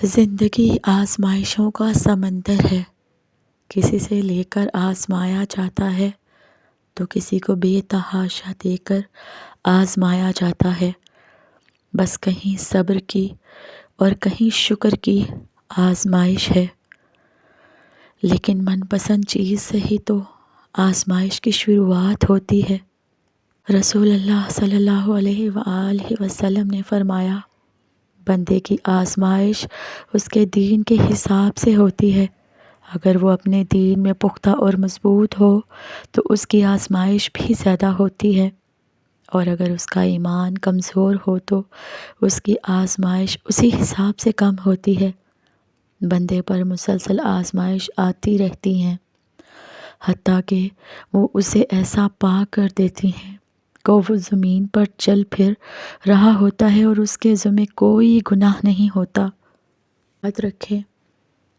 زندگی آزمائشوں کا سمندر ہے۔ کسی سے لے کر آزمایا جاتا ہے تو کسی کو بے تحاشا دے کر آزمایا جاتا ہے۔ بس کہیں صبر کی اور کہیں شکر کی آزمائش ہے۔ لیکن من پسند چیز سے ہی تو آزمائش کی شروعات ہوتی ہے۔ رسول اللہ صلی اللہ علیہ وآلہ وسلم نے فرمایا، بندے کی آزمائش اس کے دین کے حساب سے ہوتی ہے۔ اگر وہ اپنے دین میں پختہ اور مضبوط ہو تو اس کی آزمائش بھی زیادہ ہوتی ہے، اور اگر اس کا ایمان کمزور ہو تو اس کی آزمائش اسی حساب سے کم ہوتی ہے۔ بندے پر مسلسل آزمائش آتی رہتی ہیں، حتیٰ کہ وہ اسے ایسا پا کر دیتی ہیں کہ وہ زمین پر چل پھر رہا ہوتا ہے اور اس کے ذمہ کوئی گناہ نہیں ہوتا۔ یاد رکھیں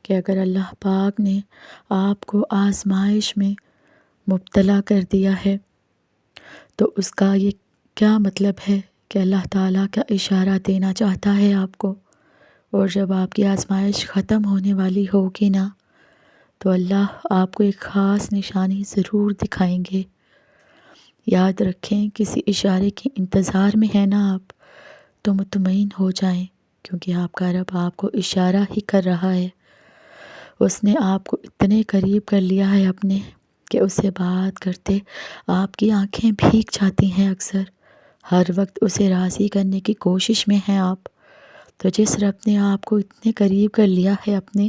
کہ اگر اللہ پاک نے آپ کو آزمائش میں مبتلا کر دیا ہے تو اس کا یہ کیا مطلب ہے کہ اللہ تعالیٰ کا اشارہ دینا چاہتا ہے آپ کو، اور جب آپ کی آزمائش ختم ہونے والی ہوگی نا تو اللہ آپ کو ایک خاص نشانی ضرور دکھائیں گے۔ یاد رکھیں کسی اشارے کے انتظار میں ہے نا آپ، تو مطمئن ہو جائیں، کیونکہ آپ کا رب آپ کو اشارہ ہی کر رہا ہے۔ اس نے آپ کو اتنے قریب کر لیا ہے اپنے کہ اس سے بات کرتے آپ کی آنکھیں بھیگ جاتی ہیں اکثر۔ ہر وقت اسے راضی کرنے کی کوشش میں ہیں آپ۔ تو جس رب نے آپ کو اتنے قریب کر لیا ہے اپنے،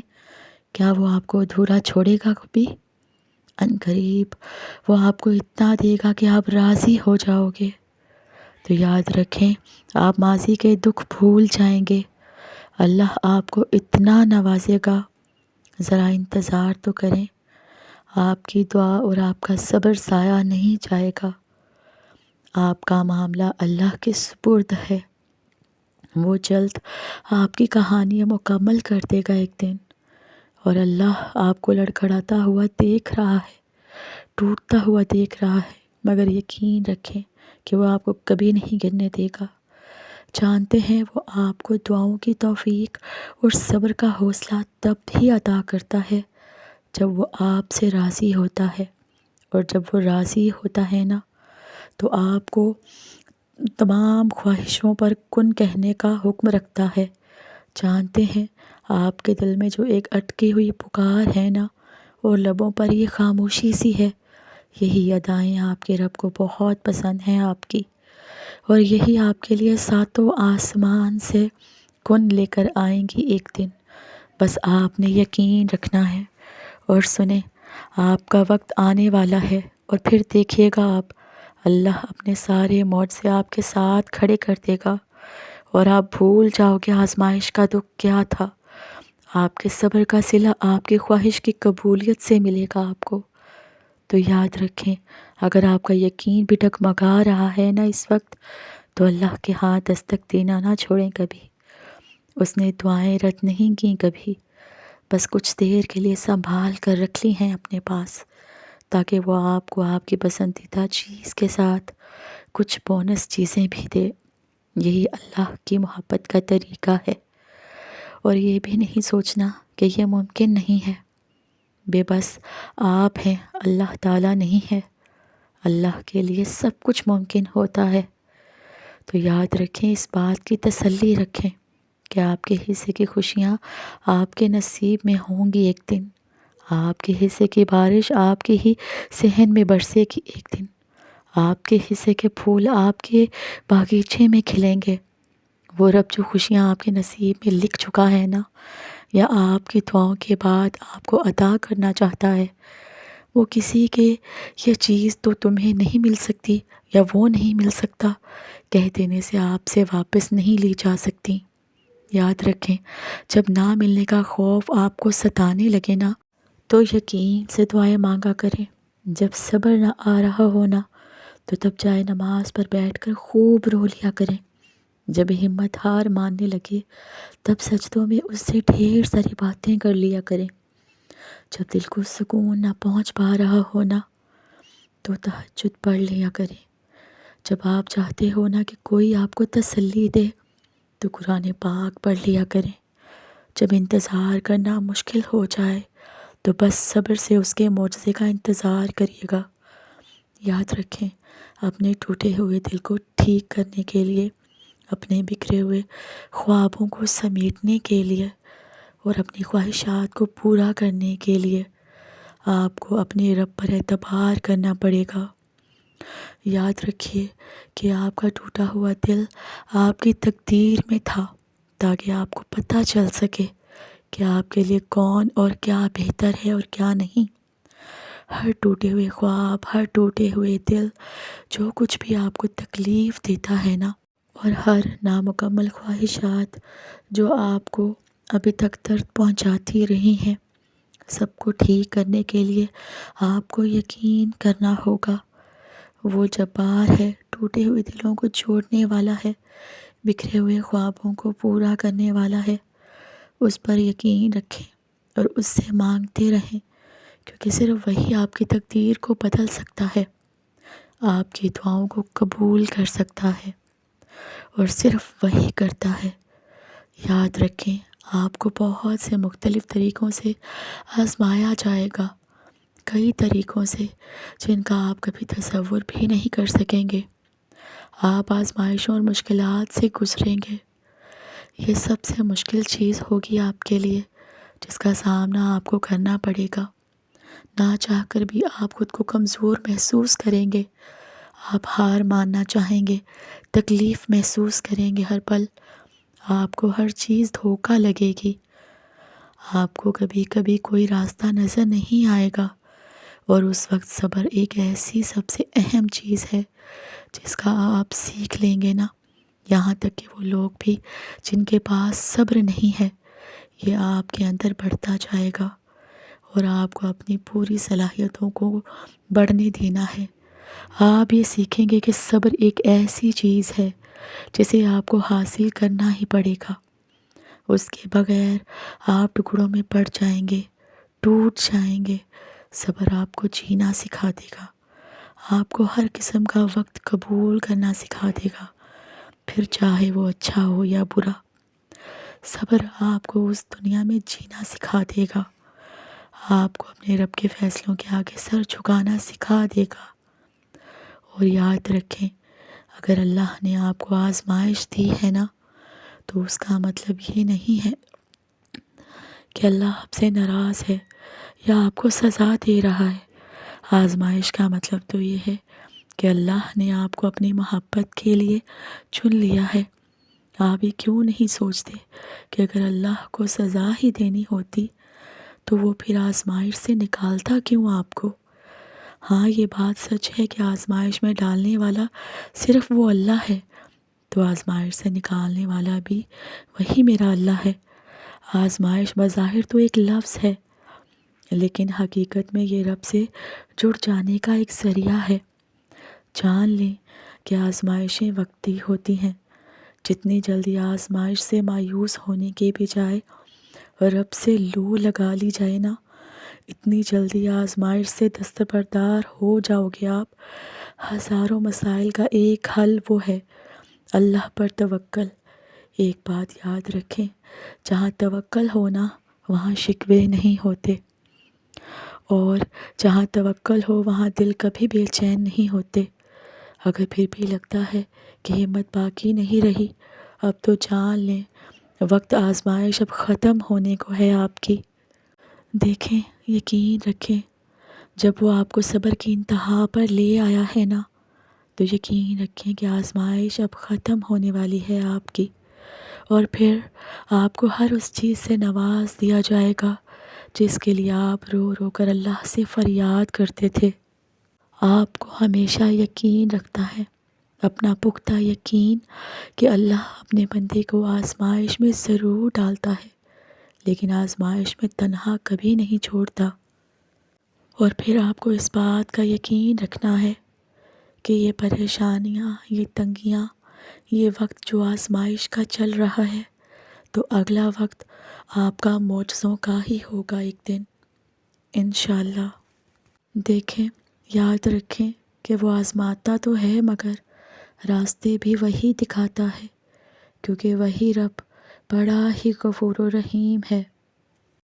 کیا وہ آپ کو ادھورا چھوڑے گا کبھی؟ ان قریب وہ آپ کو اتنا دے گا کہ آپ راضی ہو جاؤ گے۔ تو یاد رکھیں آپ ماضی کے دکھ بھول جائیں گے، اللہ آپ کو اتنا نوازے گا، ذرا انتظار تو کریں۔ آپ کی دعا اور آپ کا صبر ضائع نہیں جائے گا۔ آپ کا معاملہ اللہ کے سپرد ہے، وہ جلد آپ کی کہانی مکمل کر دے گا ایک دن۔ اور اللہ آپ کو لڑکھڑاتا ہوا دیکھ رہا ہے، ٹوٹتا ہوا دیکھ رہا ہے، مگر یقین رکھیں کہ وہ آپ کو کبھی نہیں گرنے دے گا۔ جانتے ہیں وہ آپ کو دعاؤں کی توفیق اور صبر کا حوصلہ تب ہی عطا کرتا ہے جب وہ آپ سے راضی ہوتا ہے، اور جب وہ راضی ہوتا ہے نا تو آپ کو تمام خواہشوں پر کن کہنے کا حکم رکھتا ہے۔ جانتے ہیں آپ کے دل میں جو ایک اٹکی ہوئی پکار ہے نا، اور لبوں پر یہ خاموشی سی ہے، یہی ادائیں آپ کے رب کو بہت پسند ہیں آپ کی، اور یہی آپ کے لیے ساتوں آسمان سے کن لے کر آئیں گی ایک دن۔ بس آپ نے یقین رکھنا ہے۔ اور سنیں، آپ کا وقت آنے والا ہے، اور پھر دیکھیے گا آپ، اللہ اپنے سارے معجزے آپ کے ساتھ کھڑے کر دے گا، اور آپ بھول جاؤ گے آزمائش کا دکھ کیا تھا۔ آپ کے صبر کا صلہ آپ کی خواہش کی قبولیت سے ملے گا آپ کو۔ تو یاد رکھیں اگر آپ کا یقین بھی ڈگمگا رہا ہے نا اس وقت، تو اللہ کے ہاں دستک دینا نہ چھوڑیں کبھی۔ اس نے دعائیں رد نہیں کیں کبھی، بس کچھ دیر کے لیے سنبھال کر رکھ لی ہیں اپنے پاس، تاکہ وہ آپ کو آپ کی پسندیدہ چیز کے ساتھ کچھ بونس چیزیں بھی دے۔ یہی اللہ کی محبت کا طریقہ ہے۔ اور یہ بھی نہیں سوچنا کہ یہ ممکن نہیں ہے۔ بے بس آپ ہیں، اللہ تعالیٰ نہیں ہے۔ اللہ کے لیے سب کچھ ممکن ہوتا ہے۔ تو یاد رکھیں، اس بات کی تسلی رکھیں کہ آپ کے حصے کی خوشیاں آپ کے نصیب میں ہوں گی ایک دن۔ آپ کے حصے کی بارش آپ کے ہی صحن میں برسے گی ایک دن۔ آپ کے حصے کے پھول آپ کے باغیچے میں کھلیں گے۔ وہ رب جو خوشیاں آپ کے نصیب میں لکھ چکا ہے نا، یا آپ کی دعاؤں کے بعد آپ کو عطا کرنا چاہتا ہے، وہ کسی کے یہ چیز تو تمہیں نہیں مل سکتی یا وہ نہیں مل سکتا کہہ دینے سے آپ سے واپس نہیں لی جا سکتی۔ یاد رکھیں جب نہ ملنے کا خوف آپ کو ستانے لگے نا، تو یقین سے دعائیں مانگا کریں۔ جب صبر نہ آ رہا ہونا تو تب جائے نماز پر بیٹھ کر خوب رو لیا کریں۔ جب ہمت ہار ماننے لگے تب سجدوں میں اس سے ڈھیر ساری باتیں کر لیا کریں۔ جب دل کو سکون نہ پہنچ پا رہا ہونا تو تہجد پڑھ لیا کریں۔ جب آپ چاہتے ہو نا کہ کوئی آپ کو تسلی دے تو قرآن پاک پڑھ لیا کریں۔ جب انتظار کرنا مشکل ہو جائے تو بس صبر سے اس کے معجزے کا انتظار کریے گا۔ یاد رکھیں، اپنے ٹوٹے ہوئے دل کو ٹھیک کرنے کے لیے، اپنے بکھرے ہوئے خوابوں کو سمیٹنے کے لیے اور اپنی خواہشات کو پورا کرنے کے لیے آپ کو اپنے رب پر اعتبار کرنا پڑے گا۔ یاد رکھیے کہ آپ کا ٹوٹا ہوا دل آپ کی تقدیر میں تھا، تاکہ آپ کو پتہ چل سکے کہ آپ کے لیے کون اور کیا بہتر ہے اور کیا نہیں۔ ہر ٹوٹے ہوئے خواب، ہر ٹوٹے ہوئے دل، جو کچھ بھی آپ کو تکلیف دیتا ہے نا، اور ہر نامکمل خواہشات جو آپ کو ابھی تک درد پہنچاتی رہی ہیں، سب کو ٹھیک کرنے کے لیے آپ کو یقین کرنا ہوگا۔ وہ جبار ہے، ٹوٹے ہوئے دلوں کو جوڑنے والا ہے، بکھرے ہوئے خوابوں کو پورا کرنے والا ہے۔ اس پر یقین رکھیں اور اس سے مانگتے رہیں، کیونکہ صرف وہی آپ کی تقدیر کو بدل سکتا ہے، آپ کی دعاؤں کو قبول کر سکتا ہے، اور صرف وہی کرتا ہے۔ یاد رکھیں، آپ کو بہت سے مختلف طریقوں سے آزمایا جائے گا، کئی طریقوں سے جن کا آپ کبھی تصور بھی نہیں کر سکیں گے۔ آپ آزمائشوں اور مشکلات سے گزریں گے۔ یہ سب سے مشکل چیز ہوگی آپ کے لیے، جس کا سامنا آپ کو کرنا پڑے گا۔ نہ چاہ کر بھی آپ خود کو کمزور محسوس کریں گے، آپ ہار ماننا چاہیں گے، تکلیف محسوس کریں گے ہر پل، آپ کو ہر چیز دھوکہ لگے گی، آپ کو کبھی کبھی کوئی راستہ نظر نہیں آئے گا، اور اس وقت صبر ایک ایسی سب سے اہم چیز ہے جس کا آپ سیکھ لیں گے نا، یہاں تک کہ وہ لوگ بھی جن کے پاس صبر نہیں ہے، یہ آپ کے اندر بڑھتا جائے گا، اور آپ کو اپنی پوری صلاحیتوں کو بڑھنے دینا ہے۔ آپ یہ سیکھیں گے کہ صبر ایک ایسی چیز ہے جسے آپ کو حاصل کرنا ہی پڑے گا۔ اس کے بغیر آپ ٹکڑوں میں پڑ جائیں گے، ٹوٹ جائیں گے۔ صبر آپ کو جینا سکھا دے گا، آپ کو ہر قسم کا وقت قبول کرنا سکھا دے گا، پھر چاہے وہ اچھا ہو یا برا۔ صبر آپ کو اس دنیا میں جینا سکھا دے گا، آپ کو اپنے رب کے فیصلوں کے آگے سر جھکانا سکھا دے گا۔ اور یاد رکھیں، اگر اللہ نے آپ کو آزمائش دی ہے نا، تو اس کا مطلب یہ نہیں ہے کہ اللہ آپ سے ناراض ہے یا آپ کو سزا دے رہا ہے۔ آزمائش کا مطلب تو یہ ہے کہ اللہ نے آپ کو اپنی محبت کے لیے چن لیا ہے۔ آپ یہ کیوں نہیں سوچتے کہ اگر اللہ کو سزا ہی دینی ہوتی تو وہ پھر آزمائش سے نکالتا کیوں آپ کو؟ ہاں، یہ بات سچ ہے کہ آزمائش میں ڈالنے والا صرف وہ اللہ ہے، تو آزمائش سے نکالنے والا بھی وہی میرا اللہ ہے۔ آزمائش بظاہر تو ایک لفظ ہے، لیکن حقیقت میں یہ رب سے جڑ جانے کا ایک ذریعہ ہے۔ جان لیں کہ آزمائشیں وقتی ہوتی ہیں۔ جتنی جلدی آزمائش سے مایوس ہونے کے بجائے رب سے لو لگا لی جائے نا، اتنی جلدی آزمائش سے دستبردار ہو جاؤ گے آپ۔ ہزاروں مسائل کا ایک حل وہ ہے اللہ پر توکل۔ ایک بات یاد رکھیں، جہاں توکل ہونا وہاں شکوے نہیں ہوتے، اور جہاں توکل ہو وہاں دل کبھی بے چین نہیں ہوتے۔ اگر پھر بھی لگتا ہے کہ ہمت باقی نہیں رہی، اب تو جان لیں وقت آزمائش اب ختم ہونے کو ہے آپ کی۔ دیکھیں، یقین رکھیں، جب وہ آپ کو صبر کی انتہا پر لے آیا ہے نا، تو یقین رکھیں کہ آزمائش اب ختم ہونے والی ہے آپ کی، اور پھر آپ کو ہر اس چیز سے نواز دیا جائے گا جس کے لیے آپ رو رو کر اللہ سے فریاد کرتے تھے۔ آپ کو ہمیشہ یقین رکھتا ہے، اپنا پختہ یقین، کہ اللہ اپنے بندے کو آزمائش میں ضرور ڈالتا ہے، لیکن آزمائش میں تنہا کبھی نہیں چھوڑتا۔ اور پھر آپ کو اس بات کا یقین رکھنا ہے کہ یہ پریشانیاں، یہ تنگیاں، یہ وقت جو آزمائش کا چل رہا ہے، تو اگلا وقت آپ کا معجزوں کا ہی ہوگا ایک دن، انشاءاللہ۔ دیکھیں، یاد رکھیں کہ وہ آزماتا تو ہے مگر راستے بھی وہی دکھاتا ہے، کیونکہ وہی رب بڑا ہی غفور و رحیم ہے۔